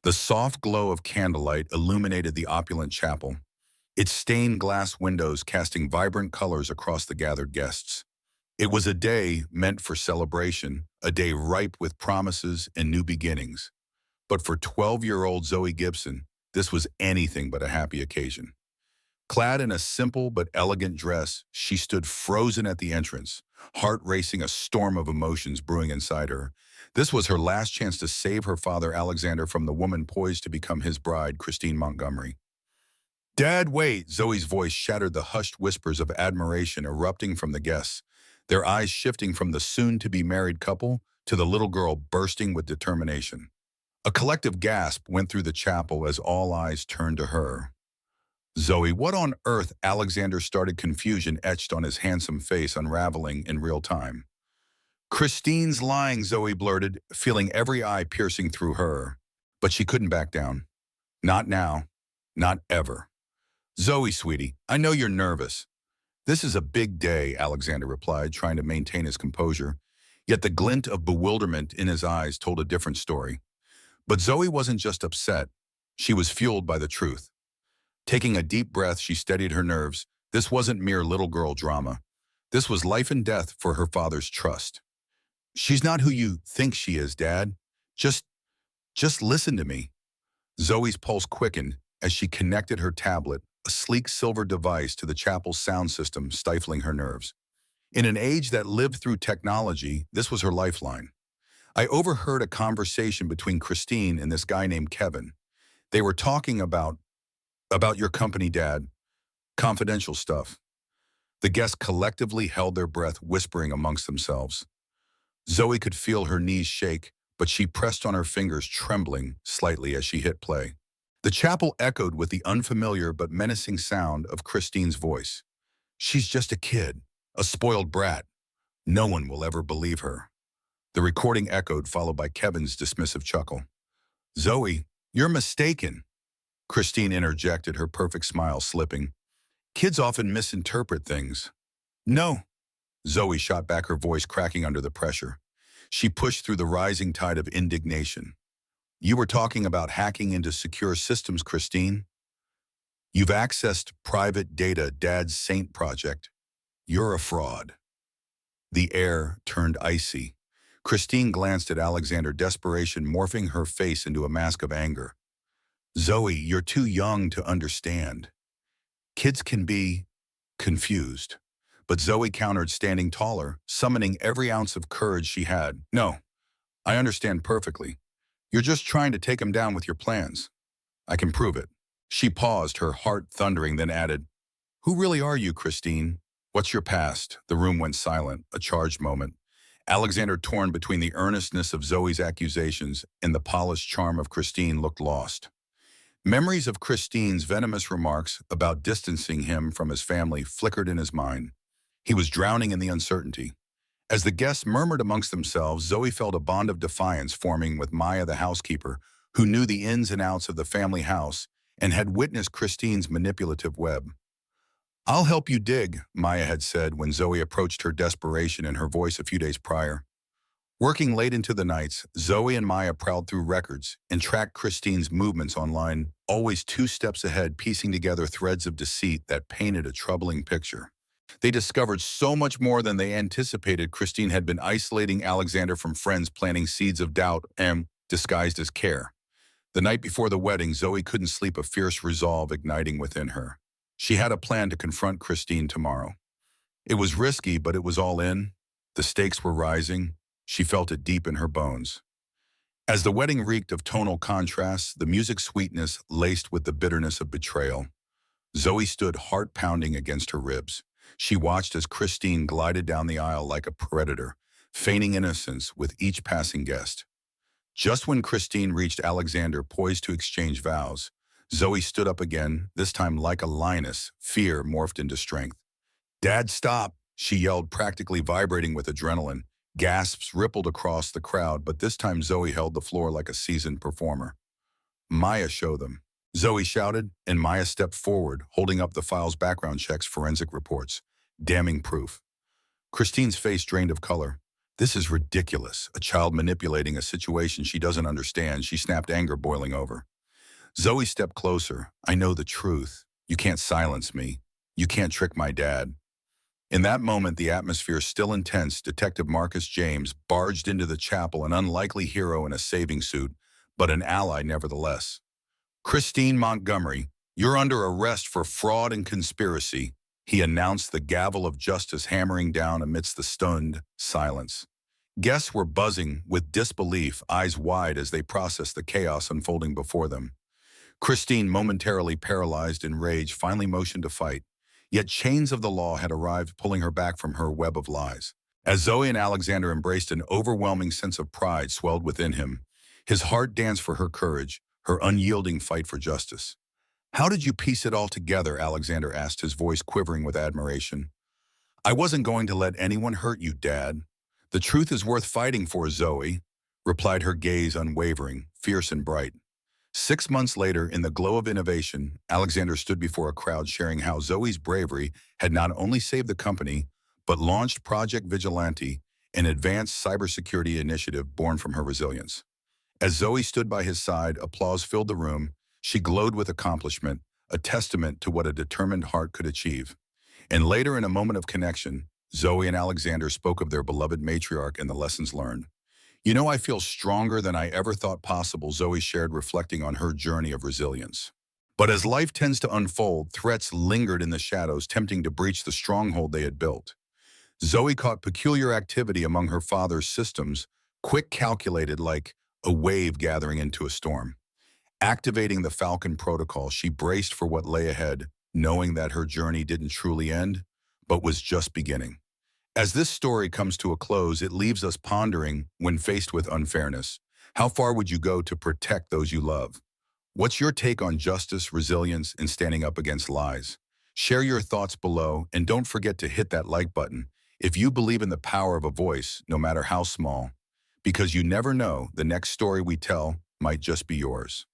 The soft glow of candlelight illuminated the opulent chapel, its stained glass windows casting vibrant colors across the gathered guests. It was a day meant for celebration, a day ripe with promises and new beginnings. But for 12-year-old Zoe Gibson, this was anything but a happy occasion. Clad in a simple but elegant dress, she stood frozen at the entrance, heart racing, a storm of emotions brewing inside her. This was her last chance to save her father Alexander from the woman poised to become his bride, Christine Montgomery. "Dad, wait!" Zoe's voice shattered the hushed whispers of admiration erupting from the guests, their eyes shifting from the soon-to-be married couple to the little girl bursting with determination. A collective gasp went through the chapel as all eyes turned to her. "Zoe, what on earth?" Alexander started, confusion etched on his handsome face unraveling in real time. "Christine's lying," Zoe blurted, feeling every eye piercing through her. But she couldn't back down. Not now. Not ever. "Zoe, sweetie, I know you're nervous." "This is a big day," Alexander replied, trying to maintain his composure. Yet the glint of bewilderment in his eyes told a different story. But Zoe wasn't just upset. She was fueled by the truth. Taking a deep breath, she steadied her nerves. This wasn't mere little girl drama. This was life and death for her father's trust. "She's not who you think she is, Dad. Just, just listen to me." Zoe's pulse quickened as she connected her tablet, a sleek silver device, to the chapel's sound system, stifling her nerves. In an age that lived through technology, this was her lifeline. "I overheard a conversation between Christine and this guy named Kevin. They were talking about your company, Dad. Confidential stuff." The guests collectively held their breath, whispering amongst themselves. Zoe could feel her knees shake, but she pressed on her fingers, trembling slightly as she hit play. The chapel echoed with the unfamiliar but menacing sound of Christine's voice. "She's just a kid, a spoiled brat. No one will ever believe her." The recording echoed, followed by Kevin's dismissive chuckle. "Zoe, you're mistaken," Christine interjected, her perfect smile slipping. "Kids often misinterpret things." "No," Zoe shot back, her voice cracking under the pressure. She pushed through the rising tide of indignation. "You were talking about hacking into secure systems, Christine. You've accessed private data, Dad's Saint project. You're a fraud." The air turned icy. Christine glanced at Alexander, desperation morphing her face into a mask of anger. "Zoe, you're too young to understand. Kids can be confused." But Zoe countered, standing taller, summoning every ounce of courage she had. "No, I understand perfectly. You're just trying to take him down with your plans. I can prove it." She paused, her heart thundering, then added, "Who really are you, Christine? What's your past?" The room went silent, a charged moment. Alexander, torn between the earnestness of Zoe's accusations and the polished charm of Christine, looked lost. Memories of Christine's venomous remarks about distancing him from his family flickered in his mind. He was drowning in the uncertainty. As the guests murmured amongst themselves, Zoe felt a bond of defiance forming with Maya, the housekeeper, who knew the ins and outs of the family house and had witnessed Christine's manipulative web. "I'll help you dig," Maya had said when Zoe approached her desperation in her voice a few days prior. Working late into the nights, Zoe and Maya prowled through records and tracked Christine's movements online, always 2 steps ahead, piecing together threads of deceit that painted a troubling picture. They discovered so much more than they anticipated. Christine had been isolating Alexander from friends, planting seeds of doubt and disguised as care. The night before the wedding, Zoe couldn't sleep, a fierce resolve igniting within her. She had a plan to confront Christine tomorrow. It was risky, but it was all in. The stakes were rising. She felt it deep in her bones. As the wedding reeked of tonal contrasts, the music's sweetness laced with the bitterness of betrayal, Zoe stood, heart pounding against her ribs. She watched as Christine glided down the aisle like a predator, feigning innocence with each passing guest. Just when Christine reached Alexander, poised to exchange vows, Zoe stood up again, this time like a lioness, fear morphed into strength. "Dad, stop!" she yelled, practically vibrating with adrenaline. Gasps rippled across the crowd, but this time Zoe held the floor like a seasoned performer. "Maya, show them," Zoe shouted, and Maya stepped forward, holding up the file's background checks, forensic reports, damning proof. Christine's face drained of color. This is ridiculous. A child manipulating a situation she doesn't understand, she snapped, anger boiling over. Zoe stepped closer. I know the truth. You can't silence me. You can't trick my dad. In that moment, the atmosphere still intense, Detective Marcus James barged into the chapel, an unlikely hero in a saving suit, but an ally nevertheless. Christine Montgomery, you're under arrest for fraud and conspiracy, he announced, the gavel of justice hammering down amidst the stunned silence. Guests were buzzing with disbelief, eyes wide as they processed the chaos unfolding before them. Christine, momentarily paralyzed in rage, finally motioned to fight. Yet chains of the law had arrived, pulling her back from her web of lies. As Zoe and Alexander embraced, an overwhelming sense of pride swelled within him. His heart danced for her courage, her unyielding fight for justice. How did you piece it all together? Alexander asked, his voice quivering with admiration. I wasn't going to let anyone hurt you, Dad. The truth is worth fighting for, Zoe, replied, her gaze unwavering, fierce and bright. 6 months later, in the glow of innovation, Alexander stood before a crowd sharing how Zoe's bravery had not only saved the company, but launched Project Vigilante, an advanced cybersecurity initiative born from her resilience. As Zoe stood by his side, applause filled the room. She glowed with accomplishment, a testament to what a determined heart could achieve. And later, in a moment of connection, Zoe and Alexander spoke of their beloved matriarch and the lessons learned. You know, I feel stronger than I ever thought possible, Zoe shared, reflecting on her journey of resilience. But as life tends to unfold, threats lingered in the shadows, tempting to breach the stronghold they had built. Zoe caught peculiar activity among her father's systems, quick calculated like a wave gathering into a storm. Activating the Falcon protocol, she braced for what lay ahead, knowing that her journey didn't truly end, but was just beginning. As this story comes to a close, it leaves us pondering, when faced with unfairness, how far would you go to protect those you love? What's your take on justice, resilience, and standing up against lies? Share your thoughts below, and don't forget to hit that like button if you believe in the power of a voice, no matter how small, because you never know, the next story we tell might just be yours.